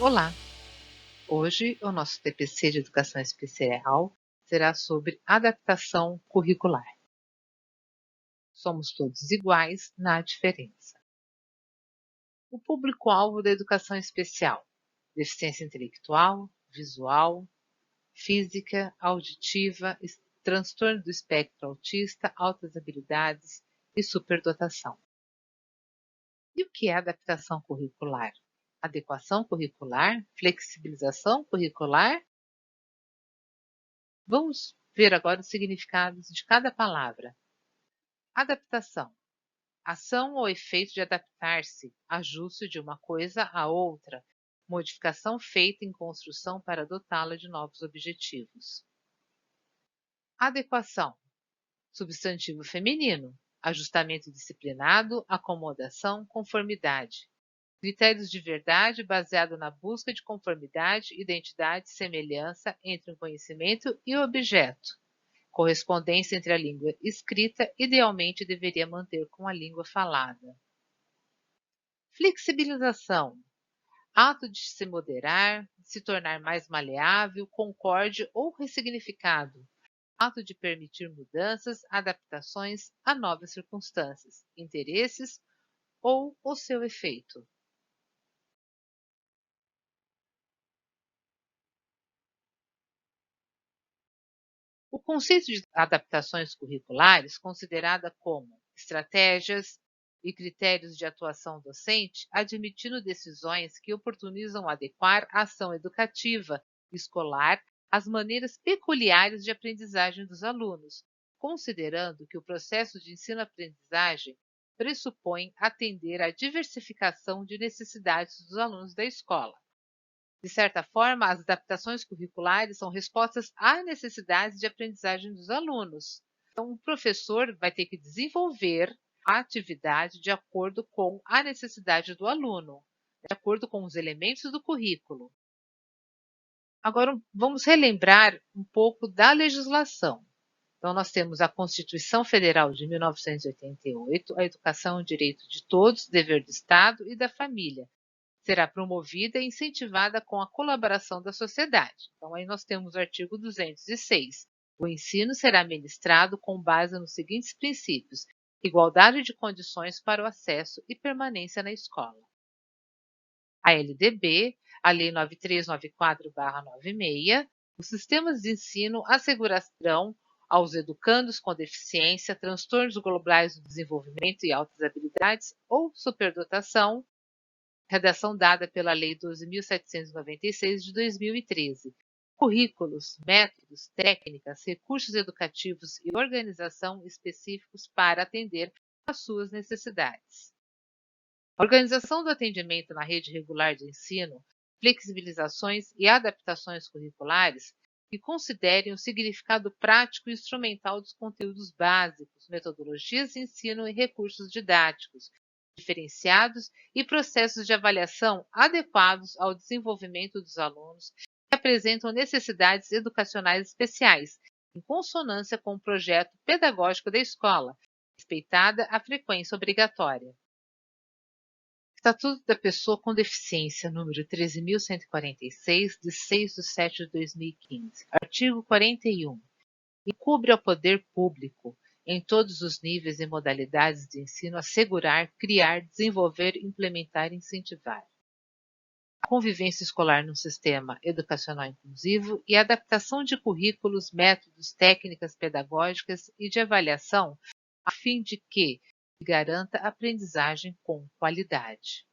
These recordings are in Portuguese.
Olá! Hoje o nosso TPC de Educação Especial será sobre adaptação curricular. Somos todos iguais na diferença. O público-alvo da educação especial: deficiência intelectual, visual, física, auditiva, transtorno do espectro autista, altas habilidades e superdotação. E o que é adaptação curricular? Adequação curricular? Flexibilização curricular? Vamos ver agora os significados de cada palavra. Adaptação: ação ou efeito de adaptar-se, ajuste de uma coisa a outra, modificação feita em construção para dotá-la de novos objetivos. Adequação: substantivo feminino, ajustamento disciplinado, acomodação, conformidade. Critérios de verdade baseado na busca de conformidade, identidade e semelhança entre um conhecimento e o objeto. Correspondência entre a língua escrita idealmente deveria manter com a língua falada. Flexibilização: ato de se moderar, se tornar mais maleável, concorde ou ressignificado. Ato de permitir mudanças, adaptações a novas circunstâncias, interesses ou o seu efeito. O conceito de adaptações curriculares, considerada como estratégias e critérios de atuação docente, admitindo decisões que oportunizam adequar a ação educativa escolar às maneiras peculiares de aprendizagem dos alunos, considerando que o processo de ensino-aprendizagem pressupõe atender à diversificação de necessidades dos alunos da escola. De certa forma, as adaptações curriculares são respostas às necessidades de aprendizagem dos alunos. Então, o professor vai ter que desenvolver a atividade de acordo com a necessidade do aluno, de acordo com os elementos do currículo. Agora, vamos relembrar um pouco da legislação. Então, nós temos a Constituição Federal de 1988, a educação é um direito de todos, dever do Estado e da família. Será promovida e incentivada com a colaboração da sociedade. Então, aí nós temos o artigo 206. O ensino será ministrado com base nos seguintes princípios: igualdade de condições para o acesso e permanência na escola. A LDB, a Lei 9394/96, os sistemas de ensino assegurarão aos educandos com deficiência, transtornos globais do desenvolvimento e altas habilidades ou superdotação, redação dada pela Lei 12.796 de 2013. Currículos, métodos, técnicas, recursos educativos e organização específicos para atender às suas necessidades. A organização do atendimento na rede regular de ensino, flexibilizações e adaptações curriculares que considerem o significado prático e instrumental dos conteúdos básicos, metodologias de ensino e recursos didáticos diferenciados e processos de avaliação adequados ao desenvolvimento dos alunos que apresentam necessidades educacionais especiais, em consonância com o projeto pedagógico da escola, respeitada a frequência obrigatória. Estatuto da Pessoa com Deficiência, número 13.146, de 6/7 de 2015. Artigo 41. Incumbe ao poder público, em todos os níveis e modalidades de ensino, assegurar, criar, desenvolver, implementar e incentivar a convivência escolar no sistema educacional inclusivo e a adaptação de currículos, métodos, técnicas pedagógicas e de avaliação, a fim de que se garanta a aprendizagem com qualidade.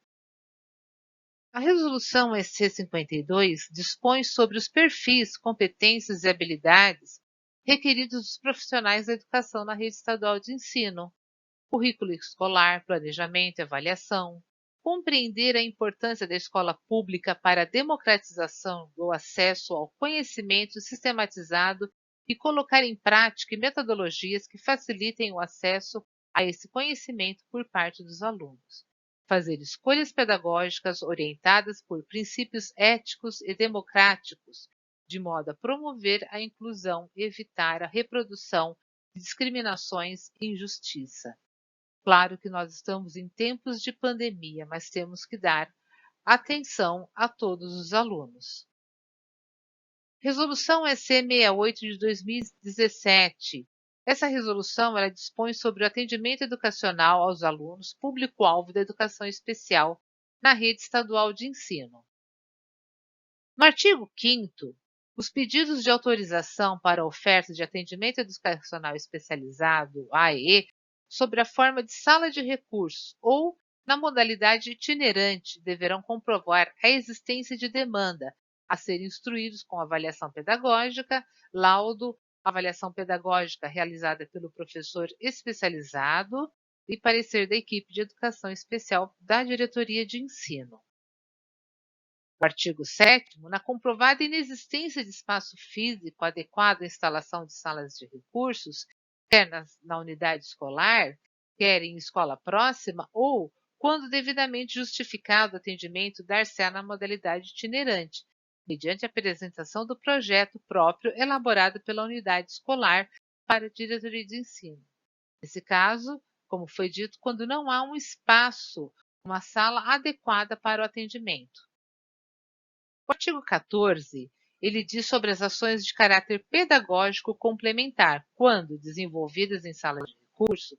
A Resolução EC 52 dispõe sobre os perfis, competências e habilidades requeridos dos profissionais da educação na rede estadual de ensino, currículo escolar, planejamento e avaliação, compreender a importância da escola pública para a democratização do acesso ao conhecimento sistematizado e colocar em prática metodologias que facilitem o acesso a esse conhecimento por parte dos alunos. fazer escolhas pedagógicas orientadas por princípios éticos e democráticos, de modo a promover a inclusão e evitar a reprodução de discriminações e injustiça. Claro que nós estamos em tempos de pandemia, mas temos que dar atenção a todos os alunos. Resolução EC 68 de 2017. Essa resolução ela dispõe sobre o atendimento educacional aos alunos, público-alvo da educação especial na rede estadual de ensino. No artigo 5º, os pedidos de autorização para a oferta de atendimento educacional especializado, AE, sobre a forma de sala de recursos ou na modalidade itinerante, deverão comprovar a existência de demanda a ser instruídos com avaliação pedagógica, laudo, avaliação pedagógica realizada pelo professor especializado e parecer da equipe de educação especial da diretoria de ensino. O artigo 7º, na comprovada inexistência de espaço físico adequado à instalação de salas de recursos, quer na unidade escolar, quer em escola próxima, ou, quando devidamente justificado o atendimento, dar-se-á na modalidade itinerante, mediante a apresentação do projeto próprio elaborado pela unidade escolar para a diretoria de ensino. Nesse caso, como foi dito, quando não há um espaço, uma sala adequada para o atendimento. O artigo 14, ele diz sobre as ações de caráter pedagógico complementar, quando desenvolvidas em sala de recurso,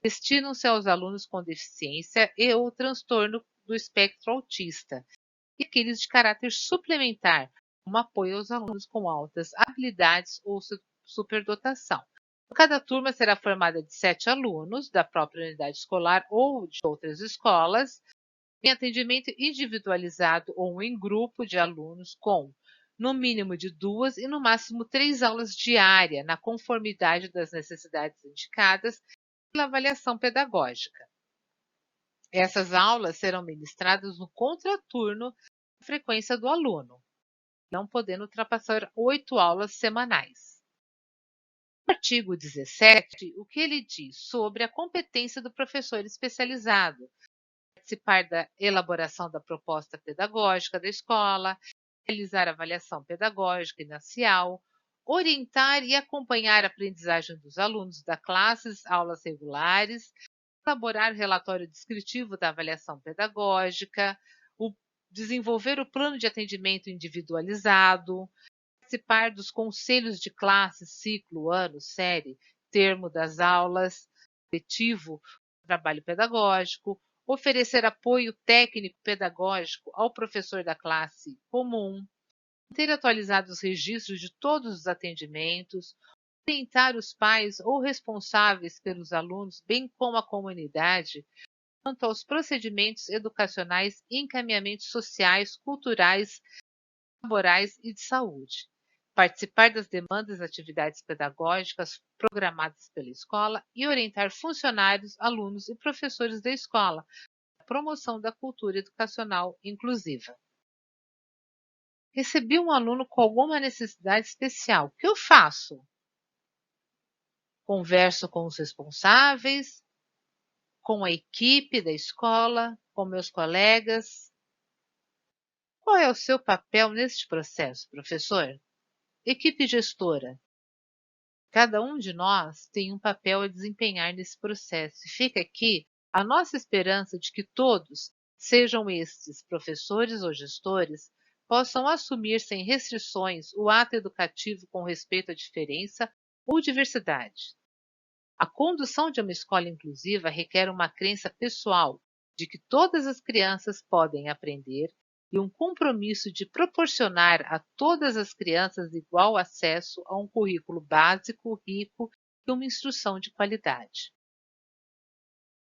destinam-se aos alunos com deficiência e ou transtorno do espectro autista, e aqueles de caráter suplementar, como apoio aos alunos com altas habilidades ou superdotação. Cada turma será formada de 7 alunos da própria unidade escolar ou de outras escolas, em atendimento individualizado ou em grupo de alunos com, no mínimo de 2 e no máximo 3 aulas diárias, na conformidade das necessidades indicadas pela avaliação pedagógica. Essas aulas serão ministradas no contraturno da frequência do aluno, não podendo ultrapassar 8 aulas semanais. No artigo 17, o que ele diz sobre a competência do professor especializado, participar da elaboração da proposta pedagógica da escola, realizar avaliação pedagógica inicial, orientar e acompanhar a aprendizagem dos alunos da classes, aulas regulares, elaborar relatório descritivo da avaliação pedagógica, desenvolver o plano de atendimento individualizado, participar dos conselhos de classe, ciclo, ano, série, termo das aulas, efetivo, trabalho pedagógico, oferecer apoio técnico pedagógico ao professor da classe comum, ter atualizados os registros de todos os atendimentos, orientar os pais ou responsáveis pelos alunos, bem como a comunidade, quanto aos procedimentos educacionais e encaminhamentos sociais, culturais, laborais e de saúde. Participar das demandas das atividades pedagógicas programadas pela escola e orientar funcionários, alunos e professores da escola na promoção da cultura educacional inclusiva. Recebi um aluno com alguma necessidade especial. O que eu faço? Converso com os responsáveis, com a equipe da escola, com meus colegas. Qual é o seu papel neste processo, professor? Equipe gestora. Cada um de nós tem um papel a desempenhar nesse processo. E fica aqui a nossa esperança de que todos, sejam estes professores ou gestores, possam assumir sem restrições o ato educativo com respeito à diferença ou diversidade. A condução de uma escola inclusiva requer uma crença pessoal de que todas as crianças podem aprender e um compromisso de proporcionar a todas as crianças igual acesso a um currículo básico, rico e uma instrução de qualidade.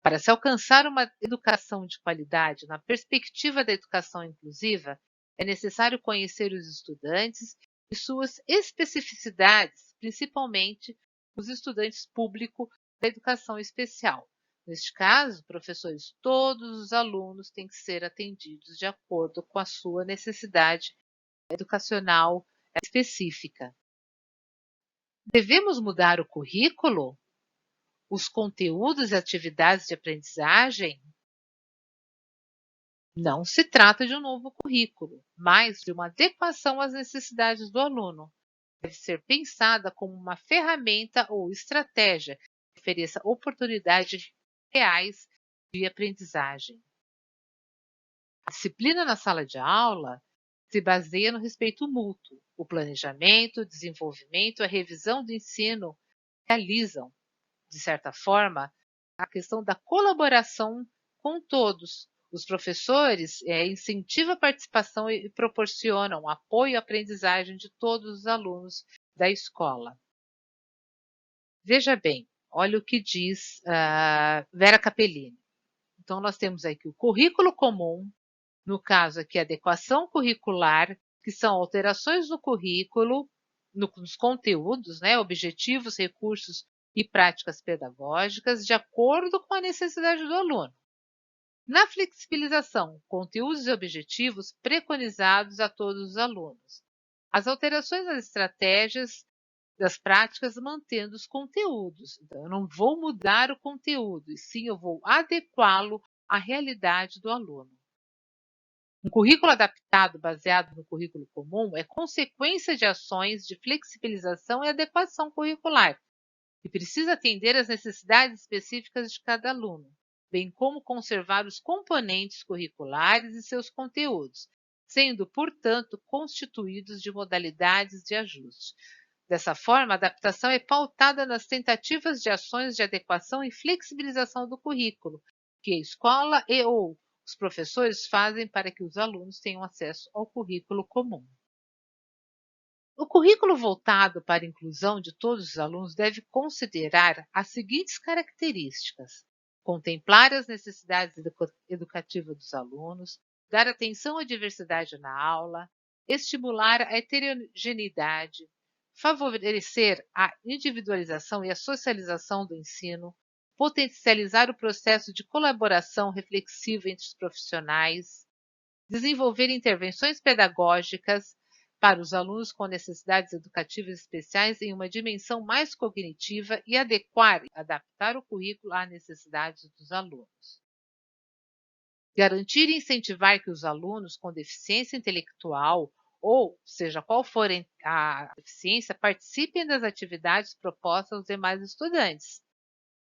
Para se alcançar uma educação de qualidade na perspectiva da educação inclusiva, é necessário conhecer os estudantes e suas especificidades, principalmente os estudantes públicos da educação especial. Neste caso, professores, todos os alunos têm que ser atendidos de acordo com a sua necessidade educacional específica. Devemos mudar o currículo? Os conteúdos e atividades de aprendizagem? Não se trata de um novo currículo, mas de uma adequação às necessidades do aluno. Deve ser pensada como uma ferramenta ou estratégia que ofereça oportunidades reais de aprendizagem. A disciplina na sala de aula se baseia no respeito mútuo. O planejamento, o desenvolvimento, a revisão do ensino realizam, de certa forma, a questão da colaboração com todos. Os professores incentivam a participação e proporcionam apoio à aprendizagem de todos os alunos da escola. Veja bem, olha o que diz Vera Capellini. Então, nós temos aqui o currículo comum, no caso aqui, adequação curricular, que são alterações no currículo, nos conteúdos, né, objetivos, recursos e práticas pedagógicas, de acordo com a necessidade do aluno. Na flexibilização, conteúdos e objetivos preconizados a todos os alunos. As alterações nas estratégias das práticas mantendo os conteúdos. Então, eu não vou mudar o conteúdo, e sim eu vou adequá-lo à realidade do aluno. Um currículo adaptado baseado no currículo comum é consequência de ações de flexibilização e adequação curricular, e precisa atender às necessidades específicas de cada aluno, bem como conservar os componentes curriculares e seus conteúdos, sendo, portanto, constituídos de modalidades de ajuste. Dessa forma, a adaptação é pautada nas tentativas de ações de adequação e flexibilização do currículo, que a escola ou os professores fazem para que os alunos tenham acesso ao currículo comum. O currículo voltado para a inclusão de todos os alunos deve considerar as seguintes características: contemplar as necessidades educativas dos alunos, dar atenção à diversidade na aula, estimular a heterogeneidade, favorecer a individualização e a socialização do ensino, potencializar o processo de colaboração reflexiva entre os profissionais, desenvolver intervenções pedagógicas para os alunos com necessidades educativas especiais em uma dimensão mais cognitiva e adaptar o currículo às necessidades dos alunos. Garantir e incentivar que os alunos com deficiência intelectual, ou seja qual for a deficiência, participem das atividades propostas aos demais estudantes.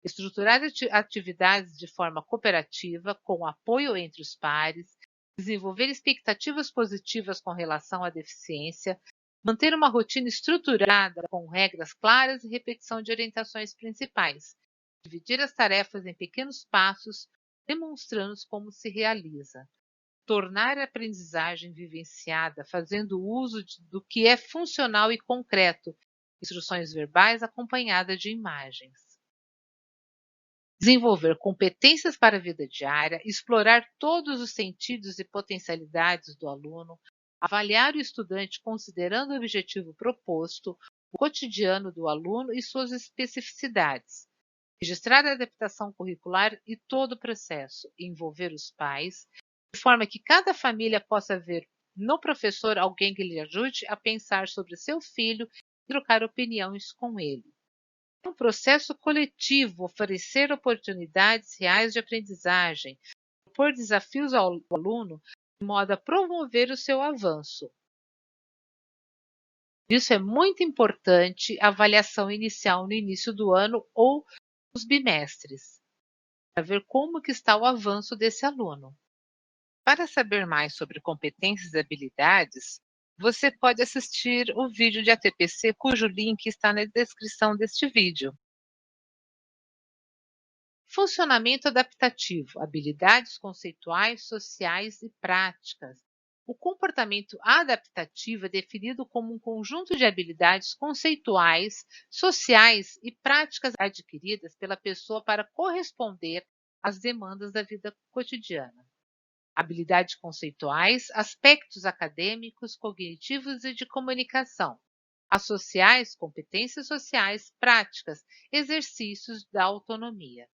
Estruturar atividades de forma cooperativa, com apoio entre os pares, desenvolver expectativas positivas com relação à deficiência, manter uma rotina estruturada com regras claras e repetição de orientações principais, dividir as tarefas em pequenos passos, demonstrando como se realiza, tornar a aprendizagem vivenciada, fazendo uso do que é funcional e concreto, instruções verbais acompanhadas de imagens. Desenvolver competências para a vida diária, explorar todos os sentidos e potencialidades do aluno, avaliar o estudante considerando o objetivo proposto, o cotidiano do aluno e suas especificidades. Registrar a adaptação curricular e todo o processo, e envolver os pais, de forma que cada família possa ver no professor alguém que lhe ajude a pensar sobre seu filho e trocar opiniões com ele. É um processo coletivo, oferecer oportunidades reais de aprendizagem, propor desafios ao aluno de modo a promover o seu avanço. Isso é muito importante a avaliação inicial no início do ano ou nos bimestres, para ver como que está o avanço desse aluno. Para saber mais sobre competências e habilidades, você pode assistir o vídeo de ATPC, cujo link está na descrição deste vídeo. Funcionamento adaptativo, habilidades conceituais, sociais e práticas. O comportamento adaptativo é definido como um conjunto de habilidades conceituais, sociais e práticas adquiridas pela pessoa para corresponder às demandas da vida cotidiana. Habilidades conceituais, aspectos acadêmicos, cognitivos e de comunicação. As sociais, competências sociais, práticas, exercícios da autonomia.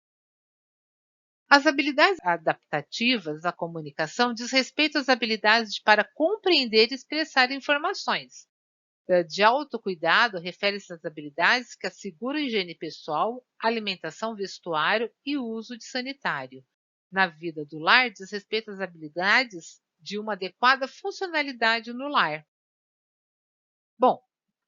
As habilidades adaptativas à comunicação diz respeito às habilidades para compreender e expressar informações. De autocuidado, refere-se às habilidades que asseguram higiene pessoal, alimentação, vestuário e uso de sanitário. na vida do lar diz respeito às habilidades de uma adequada funcionalidade no lar. Bom,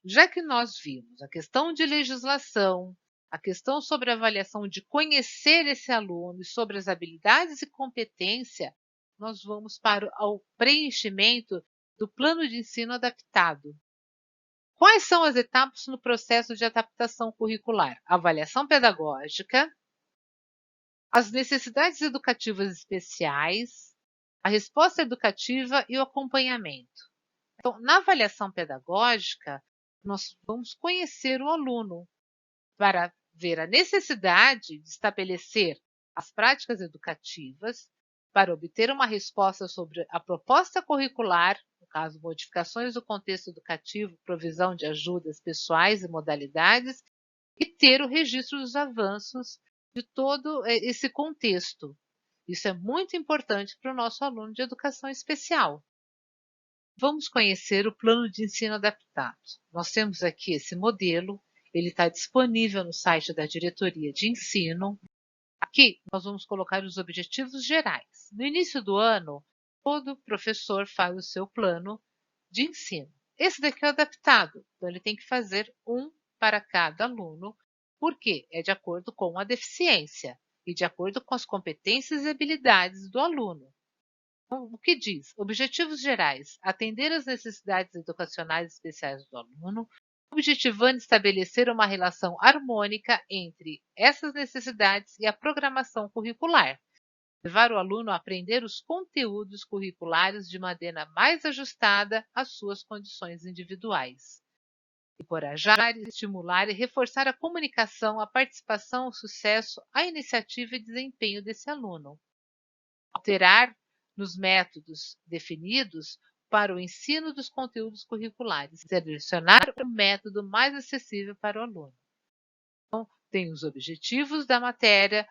já que nós vimos a questão de legislação, a questão sobre a avaliação de conhecer esse aluno e sobre as habilidades e competência, nós vamos para o preenchimento do plano de ensino adaptado. Quais são as etapas no processo de adaptação curricular? Avaliação pedagógica, as necessidades educativas especiais, a resposta educativa e o acompanhamento. Então, na avaliação pedagógica, nós vamos conhecer o aluno para ver a necessidade de estabelecer as práticas educativas para obter uma resposta sobre a proposta curricular, no caso, modificações do contexto educativo, provisão de ajudas pessoais e modalidades, e ter o registro dos avanços de todo esse contexto. Isso é muito importante para o nosso aluno de educação especial. Vamos conhecer o plano de ensino adaptado. Nós temos aqui esse modelo, ele está disponível no site da Diretoria de Ensino. Aqui nós vamos colocar os objetivos gerais. No início do ano, todo professor faz o seu plano de ensino. Esse daqui é adaptado, então ele tem que fazer um para cada aluno, porque é de acordo com a deficiência e de acordo com as competências e habilidades do aluno. Então, o que diz? Objetivos gerais: atender às necessidades educacionais especiais do aluno, objetivando estabelecer uma relação harmônica entre essas necessidades e a programação curricular. Levar o aluno a aprender os conteúdos curriculares de maneira mais ajustada às suas condições individuais. Encorajar, estimular e reforçar a comunicação, a participação, o sucesso, a iniciativa e desempenho desse aluno. Alterar nos métodos definidos para o ensino dos conteúdos curriculares, selecionar o método mais acessível para o aluno. Então, tem os objetivos da matéria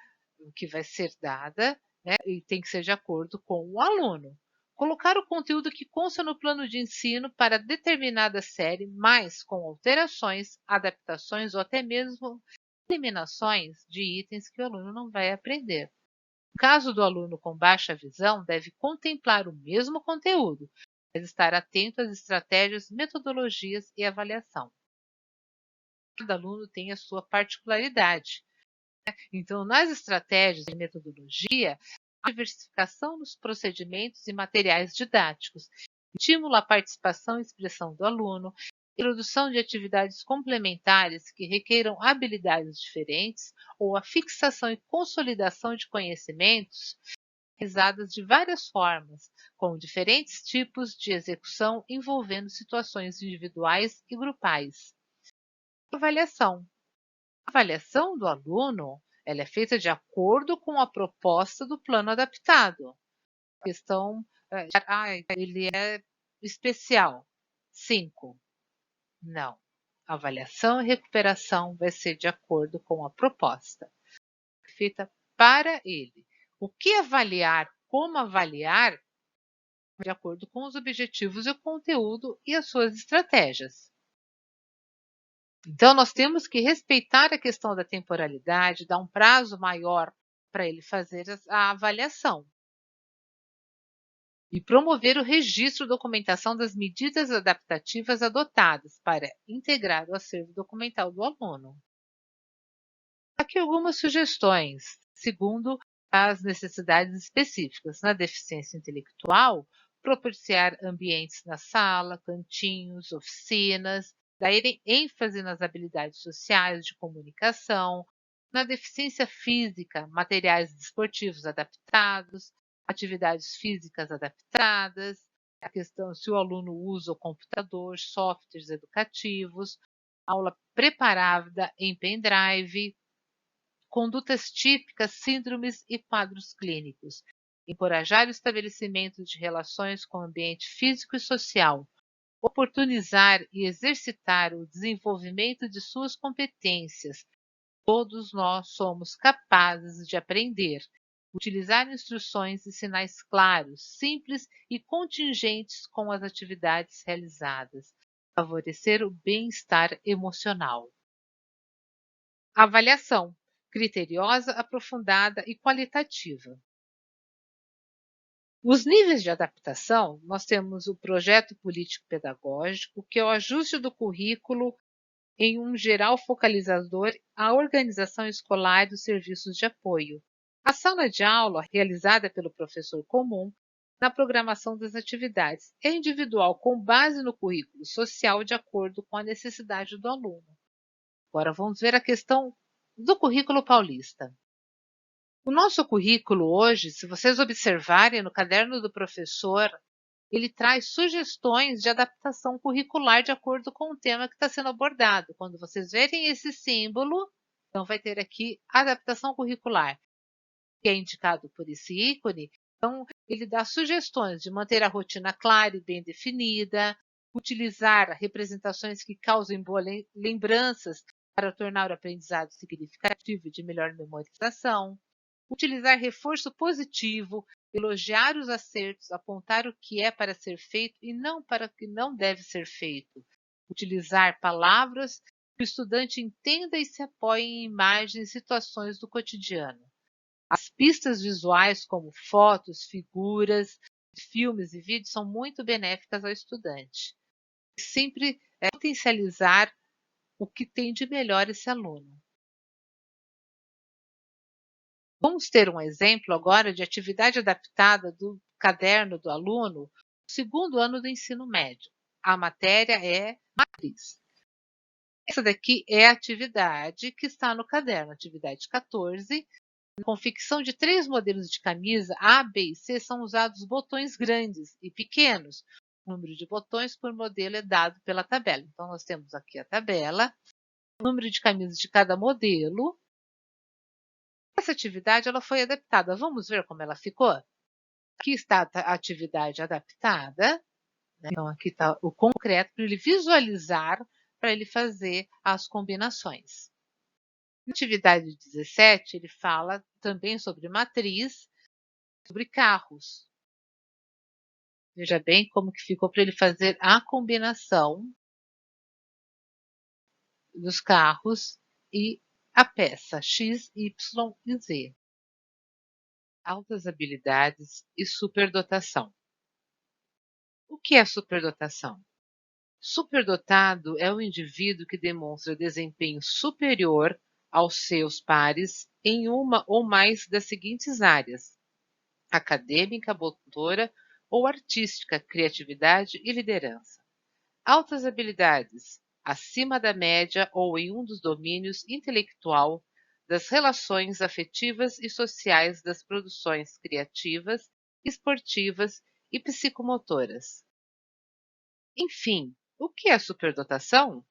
que vai ser dada, né, e tem que ser de acordo com o aluno. Colocar o conteúdo que consta no plano de ensino para determinada série, mas com alterações, adaptações ou até mesmo eliminações de itens que o aluno não vai aprender. No caso do aluno com baixa visão, deve contemplar o mesmo conteúdo, mas estar atento às estratégias, metodologias e avaliação. Cada aluno tem a sua particularidade. Então, nas estratégias e metodologia, a diversificação dos procedimentos e materiais didáticos, estimula a participação e expressão do aluno, introdução de atividades complementares que requeiram habilidades diferentes ou a fixação e consolidação de conhecimentos realizadas de várias formas, com diferentes tipos de execução envolvendo situações individuais e grupais. Avaliação. A avaliação do aluno ela é feita de acordo com a proposta do plano adaptado. A questão, ele é especial. 5. Não. Avaliação e recuperação vai ser de acordo com a proposta feita para ele. O que avaliar, como avaliar, de acordo com os objetivos e o conteúdo e as suas estratégias. Então, nós temos que respeitar a questão da temporalidade, dar um prazo maior para ele fazer a avaliação. E promover o registro e documentação das medidas adaptativas adotadas para integrar o acervo documental do aluno. Aqui algumas sugestões, segundo as necessidades específicas. Na deficiência intelectual, propiciar ambientes na sala, cantinhos, oficinas, dar ênfase nas habilidades sociais de comunicação. Na deficiência física, materiais desportivos adaptados, atividades físicas adaptadas, a questão se o aluno usa o computador, softwares educativos, aula preparada em pendrive, condutas típicas, síndromes e quadros clínicos. Encorajar o estabelecimento de relações com o ambiente físico e social. Oportunizar e exercitar o desenvolvimento de suas competências. Todos nós somos capazes de aprender. Utilizar instruções e sinais claros, simples e contingentes com as atividades realizadas. Favorecer o bem-estar emocional. Avaliação criteriosa, aprofundada e qualitativa. Os níveis de adaptação, nós temos o projeto político-pedagógico, que é o ajuste do currículo em um geral focalizador à organização escolar e os serviços de apoio. A sala de aula, realizada pelo professor comum, na programação das atividades, é individual com base no currículo social de acordo com a necessidade do aluno. Agora vamos ver a questão do currículo paulista. O nosso currículo hoje, se vocês observarem no caderno do professor, ele traz sugestões de adaptação curricular de acordo com o tema que está sendo abordado. Quando vocês verem esse símbolo, então vai ter aqui adaptação curricular, que é indicado por esse ícone. Então, ele dá sugestões de manter a rotina clara e bem definida, utilizar representações que causem boas lembranças para tornar o aprendizado significativo e de melhor memorização, utilizar reforço positivo, elogiar os acertos, apontar o que é para ser feito e não para o que não deve ser feito. Utilizar palavras que o estudante entenda e se apoie em imagens e situações do cotidiano. As pistas visuais, como fotos, figuras, filmes e vídeos, são muito benéficas ao estudante. Sempre potencializar o que tem de melhor esse aluno. Vamos ter um exemplo agora de atividade adaptada do caderno do aluno, no segundo ano do ensino médio. A matéria é matriz. Essa daqui é a atividade que está no caderno, atividade 14. Na confecção de 3 modelos de camisa A, B e C são usados botões grandes e pequenos. O número de botões por modelo é dado pela tabela. Então, nós temos aqui a tabela, o número de camisas de cada modelo. Essa atividade ela foi adaptada. Vamos ver como ela ficou? Aqui está a atividade adaptada, né? Então, aqui está o concreto para ele visualizar, para ele fazer as combinações. Na atividade 17, ele fala também sobre matriz, sobre carros. Veja bem como que ficou para ele fazer a combinação dos carros e a peça X, Y e Z. Altas habilidades e superdotação. O que é superdotação? Superdotado é o indivíduo que demonstra desempenho superior aos seus pares em uma ou mais das seguintes áreas: acadêmica, motora ou artística, criatividade e liderança. Altas habilidades, acima da média ou em um dos domínios intelectual, das relações afetivas e sociais, das produções criativas, esportivas e psicomotoras. Enfim, o que é superdotação?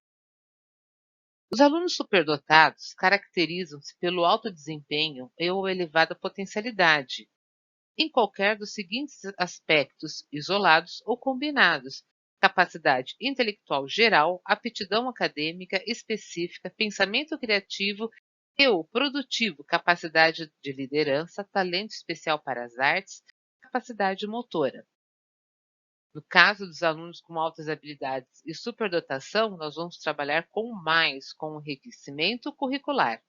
Os alunos superdotados caracterizam-se pelo alto desempenho ou elevada potencialidade em qualquer dos seguintes aspectos, isolados ou combinados: capacidade intelectual geral, aptidão acadêmica específica, pensamento criativo e ou produtivo, capacidade de liderança, talento especial para as artes, capacidade motora. No caso dos alunos com altas habilidades e superdotação, nós vamos trabalhar com enriquecimento curricular.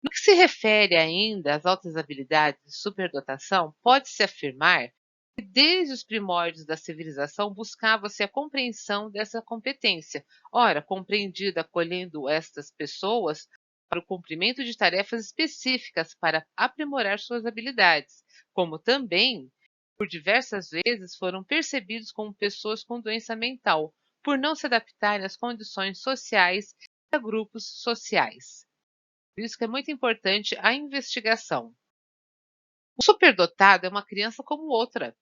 No que se refere ainda às altas habilidades e superdotação, pode-se afirmar que desde os primórdios da civilização buscava-se a compreensão dessa competência, ora compreendida acolhendo estas pessoas para o cumprimento de tarefas específicas para aprimorar suas habilidades, como também por diversas vezes foram percebidos como pessoas com doença mental, por não se adaptarem às condições sociais e a grupos sociais. Por isso que é muito importante a investigação. O superdotado é uma criança como outra,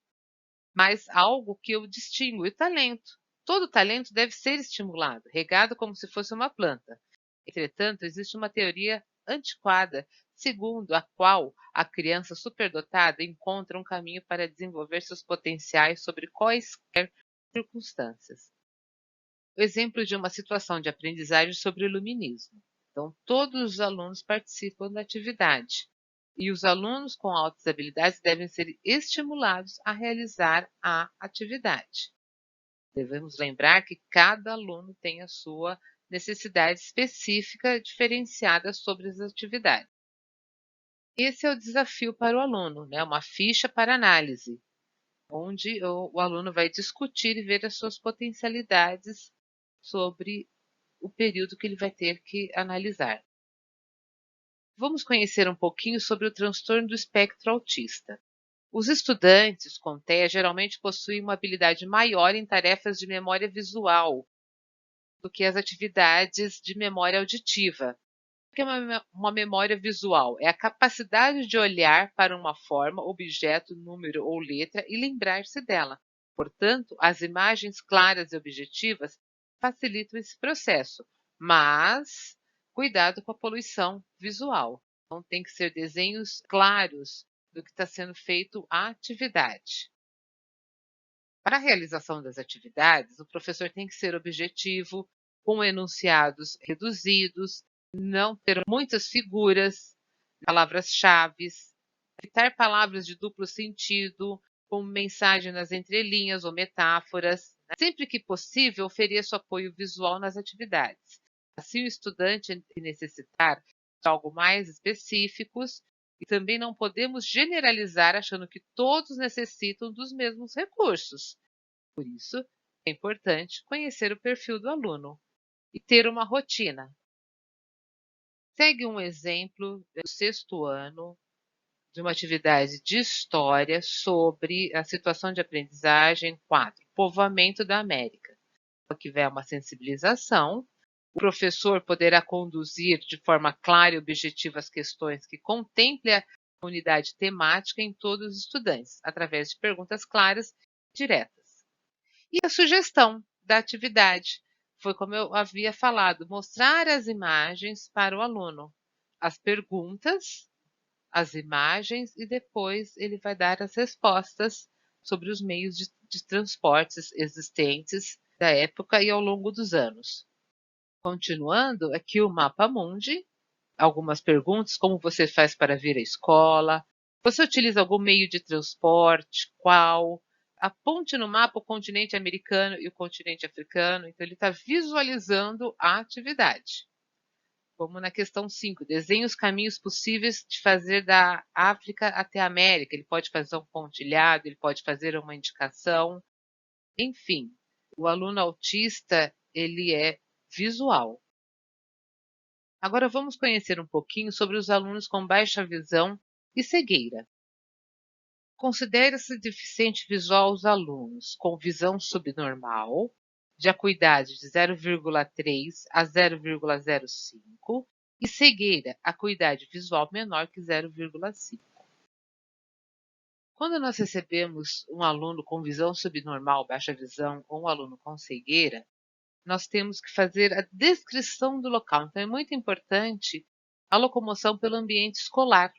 mas algo que o distingue, o talento. Todo talento deve ser estimulado, regado como se fosse uma planta. Entretanto, existe uma teoria antiquada, segundo a qual a criança superdotada encontra um caminho para desenvolver seus potenciais sobre quaisquer circunstâncias. O exemplo de uma situação de aprendizagem sobre o iluminismo. Então, todos os alunos participam da atividade e os alunos com altas habilidades devem ser estimulados a realizar a atividade. Devemos lembrar que cada aluno tem a sua necessidade específica diferenciada sobre as atividades. Esse é o desafio para o aluno, né? Uma ficha para análise, onde o aluno vai discutir e ver as suas potencialidades sobre o período que ele vai ter que analisar. Vamos conhecer um pouquinho sobre o transtorno do espectro autista. Os estudantes com TEA geralmente possuem uma habilidade maior em tarefas de memória visual do que as atividades de memória auditiva. O que é uma memória visual? É a capacidade de olhar para uma forma, objeto, número ou letra e lembrar-se dela. Portanto, as imagens claras e objetivas facilitam esse processo, mas cuidado com a poluição visual. Então, tem que ser desenhos claros do que está sendo feito a atividade. Para a realização das atividades, o professor tem que ser objetivo, com enunciados reduzidos, não ter muitas figuras, palavras-chave, evitar palavras de duplo sentido, como mensagem nas entrelinhas ou metáforas. Sempre que possível, ofereça apoio visual nas atividades. Assim, o estudante que necessitar de algo mais específicos, e também não podemos generalizar achando que todos necessitam dos mesmos recursos. Por isso, é importante conhecer o perfil do aluno e ter uma rotina. Segue um exemplo do sexto ano de uma atividade de história sobre a situação de aprendizagem 4, povoamento da América. Aqui vai uma sensibilização. O professor poderá conduzir de forma clara e objetiva as questões que contemplem a unidade temática em todos os estudantes, através de perguntas claras e diretas. E a sugestão da atividade foi, como eu havia falado, mostrar as imagens para o aluno, as perguntas, as imagens e depois ele vai dar as respostas sobre os meios de transportes existentes da época e ao longo dos anos. Continuando, aqui o mapa mundi, algumas perguntas, como você faz para vir à escola? Você utiliza algum meio de transporte? Qual? Aponte no mapa o continente americano e o continente africano, então ele está visualizando a atividade. Como na questão 5, desenhe os caminhos possíveis de fazer da África até a América. Ele pode fazer um pontilhado, ele pode fazer uma indicação. Enfim, o aluno autista, ele é visual. Agora vamos conhecer um pouquinho sobre os alunos com baixa visão e cegueira. Considera-se deficiente visual os alunos com visão subnormal, de acuidade de 0,3 a 0,05 e cegueira, acuidade visual menor que 0,5. Quando nós recebemos um aluno com visão subnormal, baixa visão, ou um aluno com cegueira, nós temos que fazer a descrição do local. Então, é muito importante a locomoção pelo ambiente escolar.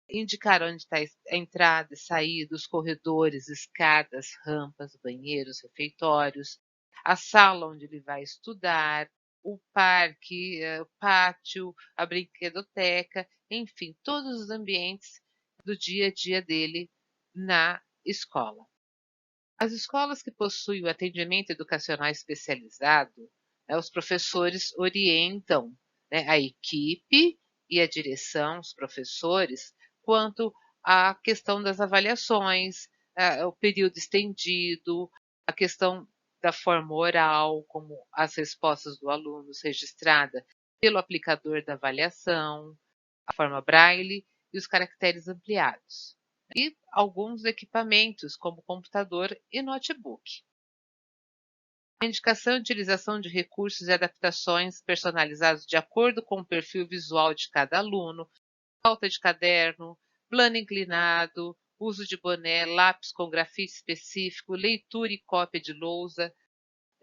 Indicar onde está a entrada e saída, os corredores, escadas, rampas, banheiros, refeitórios, a sala onde ele vai estudar, o parque, o pátio, a brinquedoteca, enfim, todos os ambientes do dia a dia dele na escola. As escolas que possuem o atendimento educacional especializado, os professores orientam, né, a equipe e a direção, os professores, quanto à questão das avaliações, o período estendido, a questão da forma oral, como as respostas do aluno registrada pelo aplicador da avaliação, a forma braille e os caracteres ampliados e alguns equipamentos, como computador e notebook. A indicação e utilização de recursos e adaptações personalizados de acordo com o perfil visual de cada aluno, falta de caderno, plano inclinado, uso de boné, lápis com grafite específico, leitura e cópia de lousa.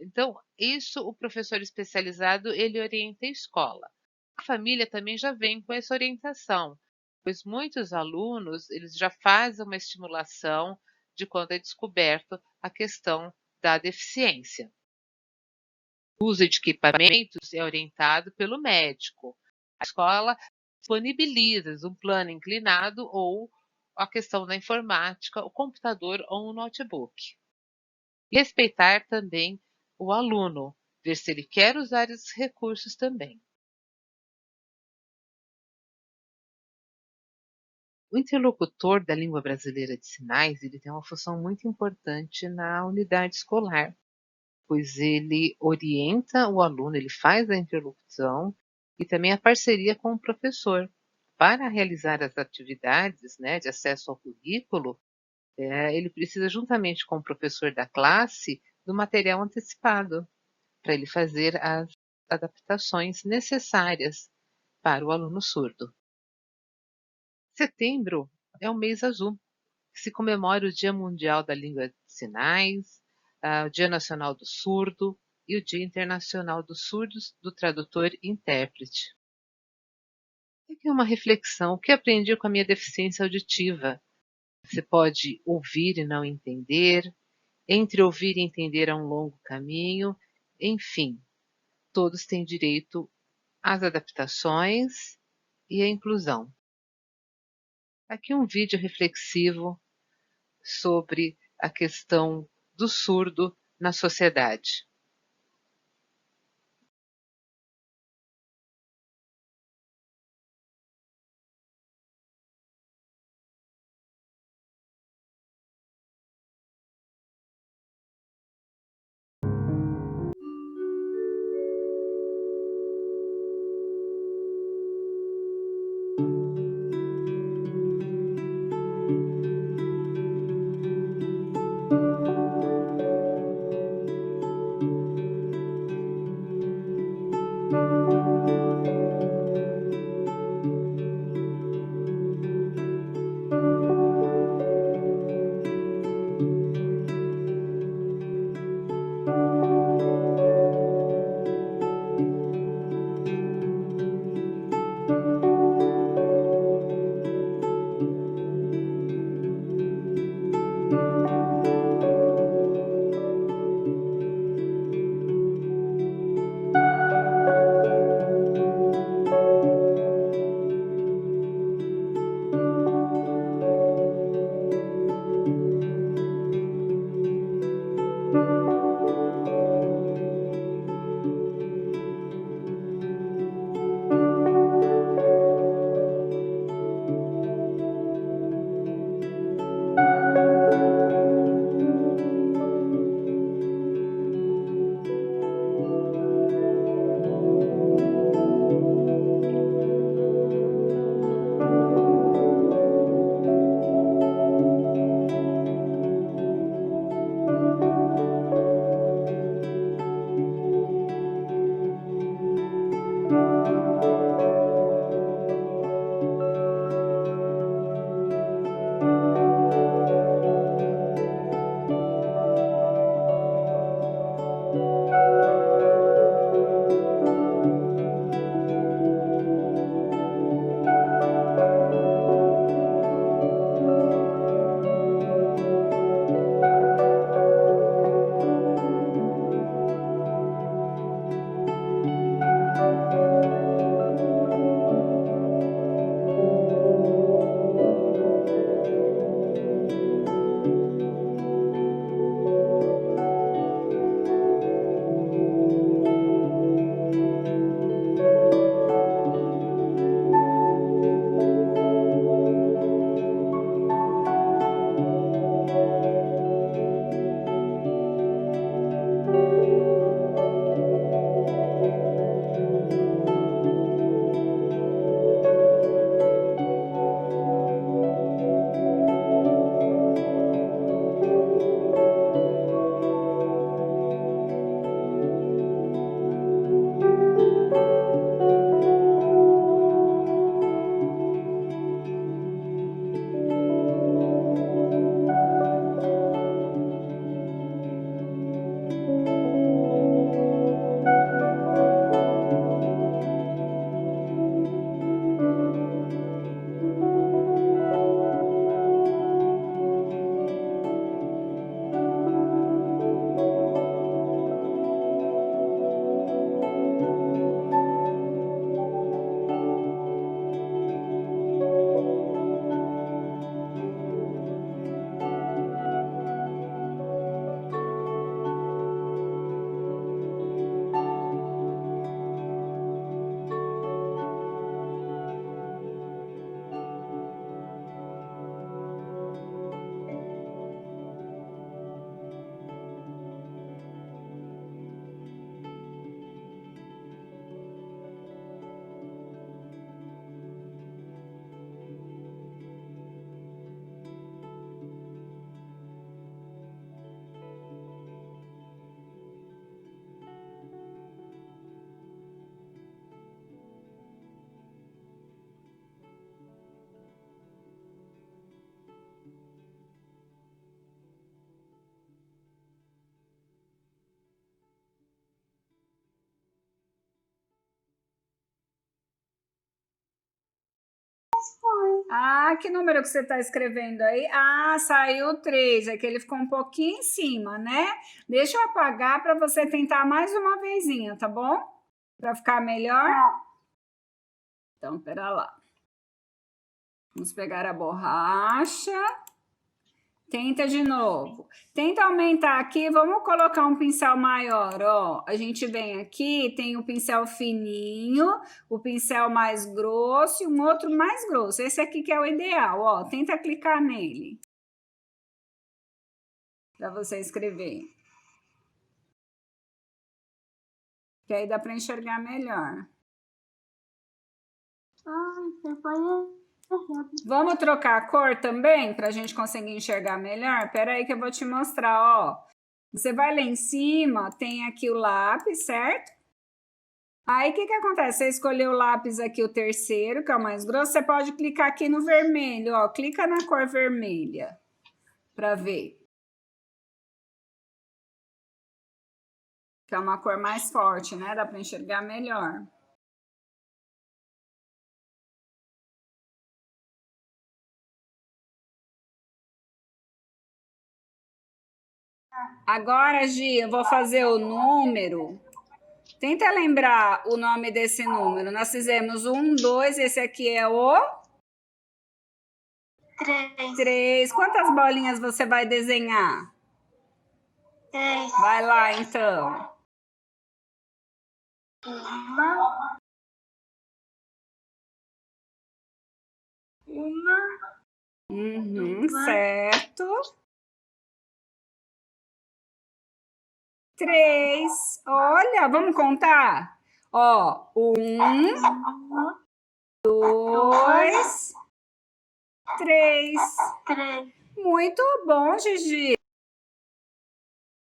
Então, isso o professor especializado, ele orienta a escola. A família também já vem com essa orientação, pois muitos alunos eles já fazem uma estimulação de quando é descoberto a questão da deficiência. O uso de equipamentos é orientado pelo médico. A escola disponibiliza um plano inclinado ou a questão da informática, o computador ou o notebook. Respeitar também o aluno, ver se ele quer usar esses recursos também. O interlocutor da língua brasileira de sinais, ele tem uma função muito importante na unidade escolar, pois ele orienta o aluno, ele faz a interlocução e também a parceria com o professor. Para realizar as atividades, né, de acesso ao currículo, ele precisa, juntamente com o professor da classe, do material antecipado, para ele fazer as adaptações necessárias para o aluno surdo. Setembro é o mês azul, que se comemora o Dia Mundial da Língua de Sinais, o Dia Nacional do Surdo e o Dia Internacional dos Surdos, do Tradutor e Intérprete. Aqui é uma reflexão: o que aprendi com a minha deficiência auditiva? Você pode ouvir e não entender, entre ouvir e entender há um longo caminho, enfim, todos têm direito às adaptações e à inclusão. Aqui um vídeo reflexivo sobre a questão do surdo na sociedade. Ah, que número que você está escrevendo aí? Ah, saiu 3, é que ele ficou um pouquinho em cima, né? Deixa eu apagar para você tentar mais uma vezinha, tá bom? Para ficar melhor? Então, pera lá. Vamos pegar a borracha. Tenta de novo. Tenta aumentar aqui, vamos colocar um pincel maior, ó. A gente vem aqui, tem o pincel fininho, o pincel mais grosso e um outro mais grosso. Esse aqui que é o ideal, ó. Tenta clicar nele. Para você escrever. Que aí dá para enxergar melhor. Vamos trocar a cor também, para a gente conseguir enxergar melhor? Espera aí que eu vou te mostrar, ó. Você vai lá em cima, tem aqui o lápis, certo? Aí, o que acontece? Você escolheu o lápis aqui, o terceiro, que é o mais grosso, você pode clicar aqui no vermelho, ó. Clica na cor vermelha, para ver. Que é uma cor mais forte, né? Dá para enxergar melhor. Agora, Gi, eu vou fazer o número. Tenta lembrar o nome desse número. Nós fizemos 1, 2, esse aqui é o 3. Quantas bolinhas você vai desenhar? 3. Vai lá, então. Uma. Certo. 3. Olha, vamos contar? Ó, 1, 2, 3. 3. Muito bom, Gigi.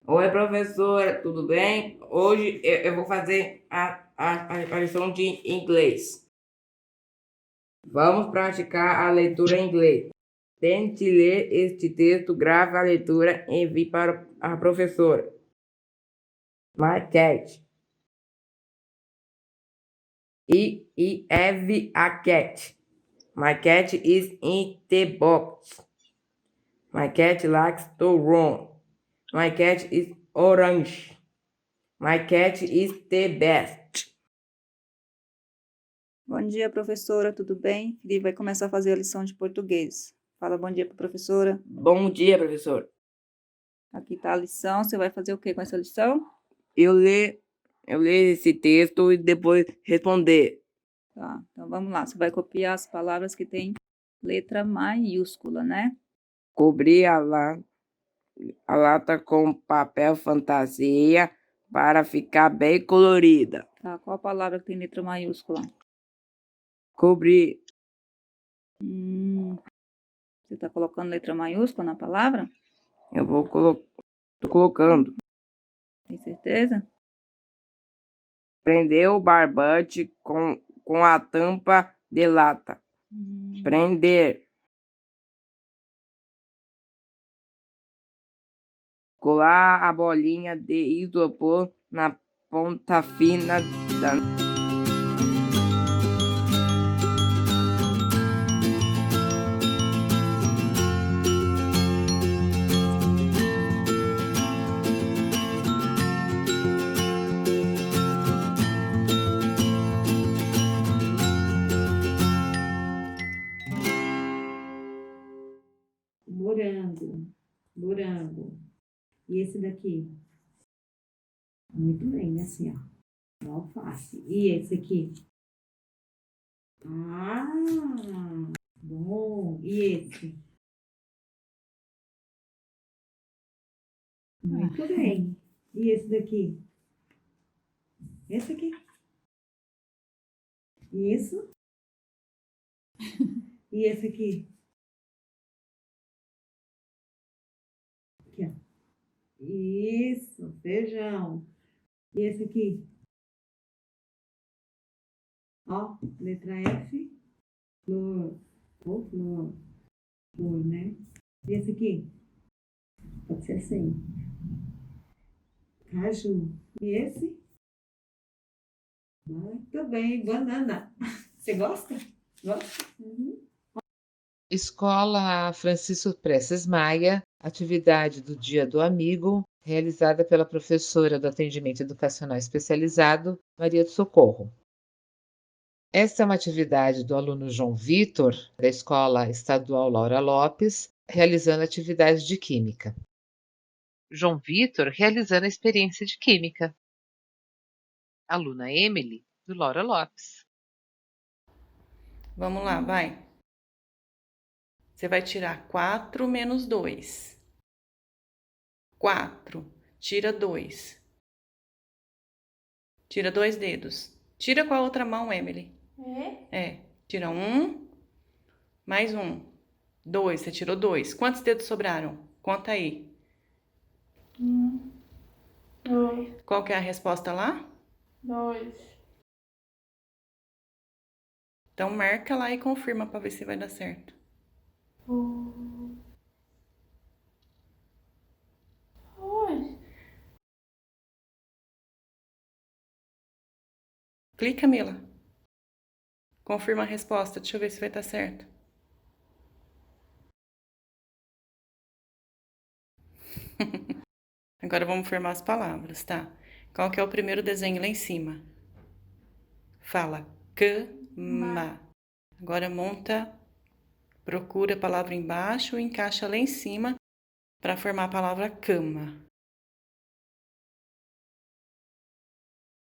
Oi, professora, tudo bem? Hoje eu vou fazer a lição de inglês. Vamos praticar a leitura em inglês. Tente ler este texto, grave a leitura e envie para a professora. My cat. I have a cat. My cat is in the box. My cat likes to run. My cat is orange. My cat is the best. Bom dia, professora, tudo bem? Ele vai começar a fazer a lição de português. Fala bom dia para a professora. Bom dia, professor. Aqui está a lição. Você vai fazer o que com essa lição? Eu ler esse texto e depois responder. Tá, então vamos lá. Você vai copiar as palavras que tem letra maiúscula, né? Cobrir a lata com papel fantasia para ficar bem colorida. Tá, qual a palavra que tem letra maiúscula? Cobrir. Você está colocando letra maiúscula na palavra? Eu vou tô colocando. Tem certeza? Prender o barbante com a tampa de lata. Prender. Colar a bolinha de isopor na ponta fina da... Morango. E esse daqui? Muito bem, assim, ó. Alface. E esse aqui? Ah, bom. E esse? Muito bem. E esse daqui? Esse aqui? Isso? E esse aqui? Aqui, ó. Isso, feijão. E esse aqui? Ó, letra F, flor. Ou flor. Flor, né? E esse aqui? Pode ser assim. Caju. E esse? Muito bem, banana. Você gosta? Gosta? Uhum. Escola Francisco Prestes Maia, atividade do Dia do Amigo, realizada pela professora do Atendimento Educacional Especializado, Maria do Socorro. Esta é uma atividade do aluno João Vitor, da Escola Estadual Laura Lopes, realizando atividades de Química. João Vitor realizando a experiência de Química. Aluna Emily, do Laura Lopes. Vamos lá, vai. Você vai tirar 4 menos 2. 4. Tira 2. Tira 2 dedos. Tira com a outra mão, Emily. É. Tira 1, mais 1. 2. Você tirou 2. Quantos dedos sobraram? Conta aí. 2, Qual que é a resposta lá? 2. Então, marca lá e confirma para ver se vai dar certo. Clica, Mila. Confirma a resposta. Deixa eu ver se vai dar certo. Agora vamos formar as palavras, tá? Qual que é o primeiro desenho lá em cima? Fala cama. Agora procura a palavra embaixo e encaixa lá em cima para formar a palavra cama.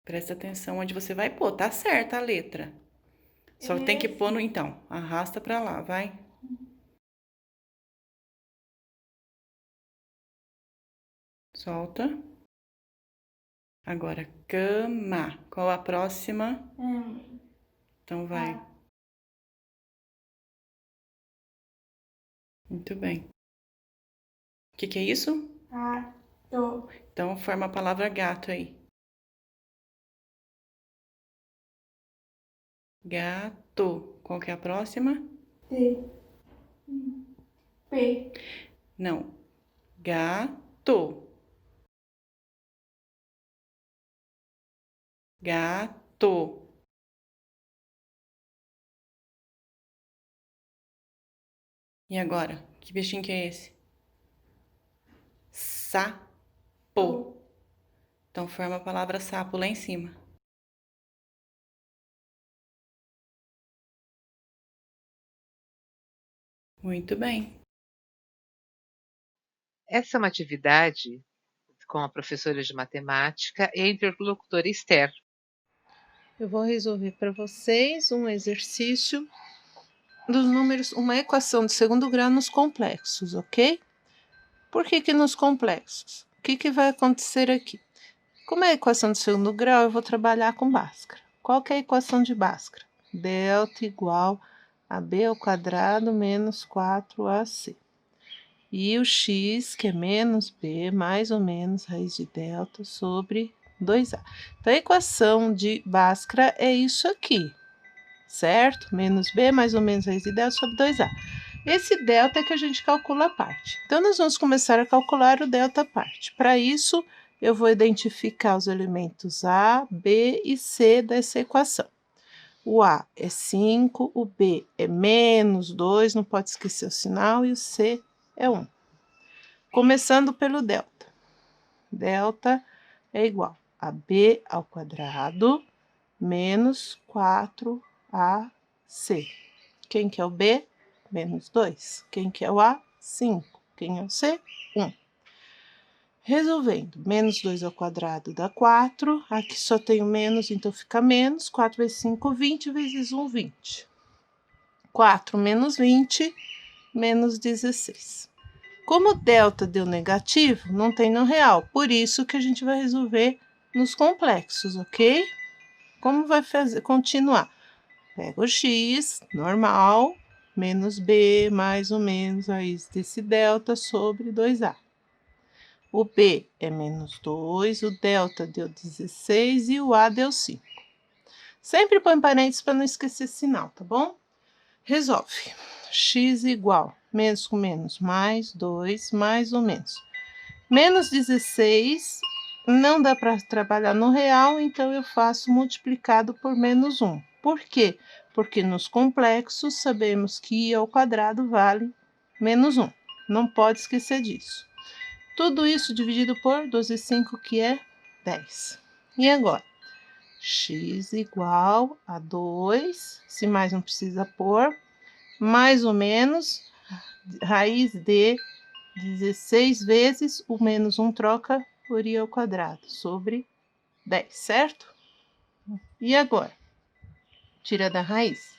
Presta atenção onde você vai pôr, tá certa a letra. Só tem que pôr no então. Arrasta para lá, vai. Solta. Agora, cama. Qual a próxima? Então vai. Muito bem. O que é isso? Gato. Então forma a palavra gato aí. Gato. Qual que é a próxima? P. Não. Gato. Gato. E agora? Que bichinho que é esse? Sapo. Então forma a palavra sapo lá em cima. Muito bem. Essa é uma atividade com a professora de matemática e a interlocutora Esther. Eu vou resolver para vocês um exercício dos números, uma equação de segundo grau nos complexos, ok? Por que nos complexos? O que vai acontecer aqui? Como é a equação de segundo grau, eu vou trabalhar com Bhaskara. Qual que é a equação de Bhaskara? Delta igual a b ao quadrado menos 4ac. E o x, que é menos b, mais ou menos raiz de delta sobre 2a. Então, a equação de Bhaskara é isso aqui, certo? Menos b mais ou menos raiz de delta sobre 2a. Esse delta é que a gente calcula a parte. Então, nós vamos começar a calcular o delta parte. Para isso, eu vou identificar os elementos a, b e c dessa equação. O a é 5, o b é menos 2, não pode esquecer o sinal, e o c é 1. Começando pelo delta. Delta é igual a b ao quadrado menos 4ac. Quem que é o b? Menos 2. Quem que é o a? 5. Quem é o c? 1. Resolvendo, menos 2 ao quadrado dá 4. Aqui só tenho menos, então fica menos. 4 vezes 5, 20, vezes 1, 20. 4 menos 20, menos 16. Como o delta deu negativo, não tem no real. Por isso que a gente vai resolver nos complexos, ok? Como vai fazer? Continuar. Pega o x, normal, menos b, mais ou menos raiz desse delta sobre 2a. O b é menos 2, o delta deu 16 e o a deu 5. Sempre põe parênteses para não esquecer sinal, tá bom? Resolve. X igual, menos com menos, mais 2, mais ou menos. Menos 16, não dá para trabalhar no real, então eu faço multiplicado por menos 1. Por quê? Porque nos complexos sabemos que I ao quadrado vale menos 1. Não pode esquecer disso. Tudo isso dividido por 2 vezes 5, que é 10. E agora? X igual a 2, se mais não precisa pôr, mais ou menos raiz de 16 vezes o menos 1 troca por I ao quadrado, sobre 10, certo? E agora? Tira da raiz.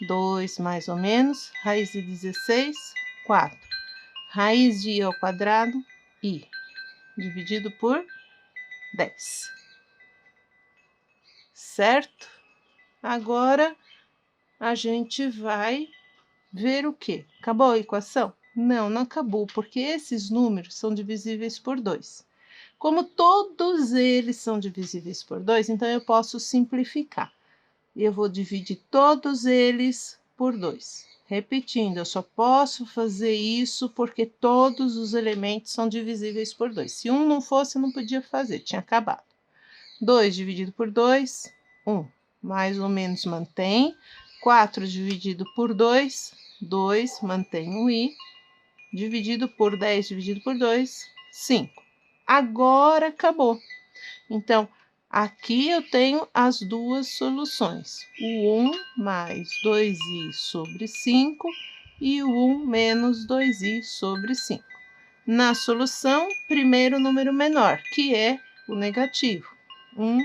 2 mais ou menos, raiz de 16, 4. Raiz de I ao quadrado, I, dividido por 10. Certo? Agora, a gente vai ver o quê? Acabou a equação? Não, não acabou, porque esses números são divisíveis por 2. Como todos eles são divisíveis por 2, então eu posso simplificar. Eu vou dividir todos eles por 2. Repetindo, eu só posso fazer isso porque todos os elementos são divisíveis por 2. Se um não fosse, eu não podia fazer, tinha acabado. 2 dividido por 2, 1. Mais ou menos mantém. 4 dividido por 2, 2, mantém o I. Dividido por 10 dividido por 2, 5. Agora acabou. Então, aqui eu tenho as duas soluções. O 1 mais 2i sobre 5 e o 1 menos 2i sobre 5. Na solução, primeiro número menor, que é o negativo. 1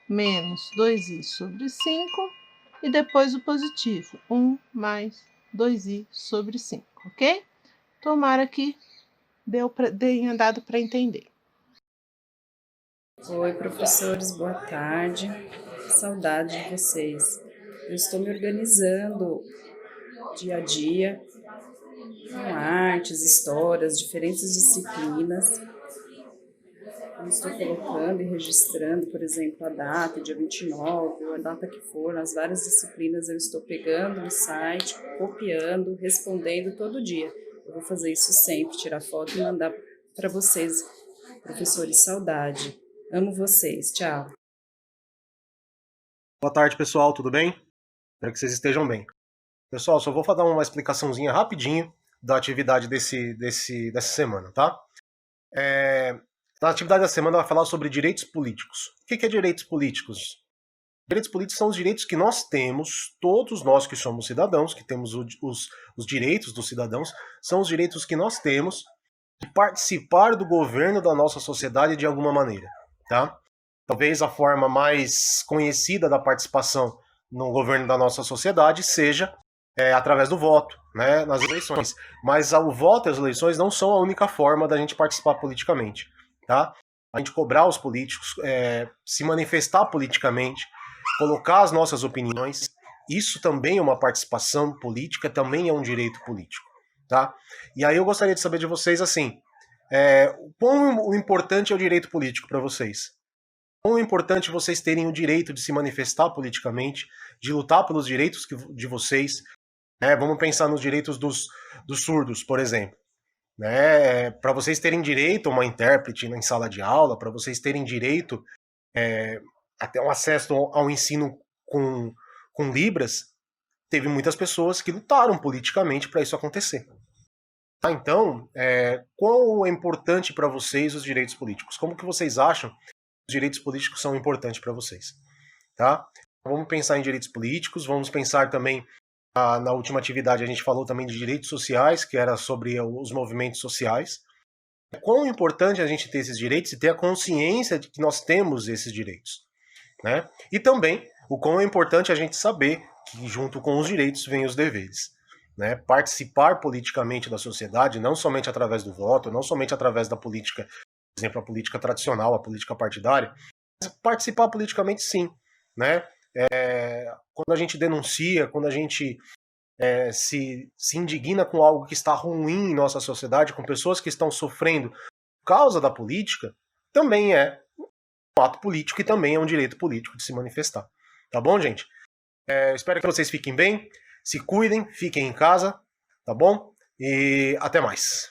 menos 2i sobre 5 e depois o positivo. 1 mais 2i sobre 5, ok? Tomara que tenha dado para entender. Oi, professores, boa tarde. Saudade de vocês. Eu estou me organizando dia a dia com artes, histórias, diferentes disciplinas. Eu estou colocando e registrando, por exemplo, a data, dia 29, ou a data que for, nas várias disciplinas eu estou pegando no site, copiando, respondendo todo dia. Eu vou fazer isso sempre, tirar foto e mandar para vocês, professores, saudade. Amo vocês, tchau. Boa tarde, pessoal, tudo bem? Espero que vocês estejam bem. Pessoal, só vou dar uma explicaçãozinha rapidinho da atividade dessa semana, tá? Na atividade da semana vai falar sobre direitos políticos. O que é direitos políticos? Direitos políticos são os direitos que nós temos, todos nós que somos cidadãos, que temos os direitos dos cidadãos, são os direitos que nós temos de participar do governo da nossa sociedade de alguma maneira. Tá? Talvez a forma mais conhecida da participação no governo da nossa sociedade seja através do voto, né, nas eleições. Mas o voto e as eleições não são a única forma da gente participar politicamente. Tá? A gente cobrar os políticos, se manifestar politicamente, colocar as nossas opiniões, isso também é uma participação política, também é um direito político. Tá? E aí eu gostaria de saber de vocês assim, quão importante é o direito político para vocês? Quão é importante vocês terem o direito de se manifestar politicamente, de lutar pelos direitos de vocês? Vamos pensar nos direitos dos surdos, por exemplo. Para vocês terem direito a uma intérprete em sala de aula, para vocês terem direito até um acesso ao ensino com Libras, teve muitas pessoas que lutaram politicamente para isso acontecer. Então, quão é importante para vocês os direitos políticos? Como que vocês acham que os direitos políticos são importantes para vocês? Tá? Vamos pensar em direitos políticos, vamos pensar também, na última atividade a gente falou também de direitos sociais, que era sobre os movimentos sociais. Quão importante a gente ter esses direitos e ter a consciência de que nós temos esses direitos. Né? E também o quão é importante a gente saber que junto com os direitos vêm os deveres. Né? Participar politicamente da sociedade, não somente através do voto, não somente através da política, por exemplo, a política tradicional, a política partidária, mas participar politicamente sim. Né? Quando a gente denuncia, quando a gente se indigna com algo que está ruim em nossa sociedade, com pessoas que estão sofrendo por causa da política, também é um ato político e também é um direito político de se manifestar. Tá bom, gente? Espero que vocês fiquem bem, se cuidem, fiquem em casa, tá bom? E até mais.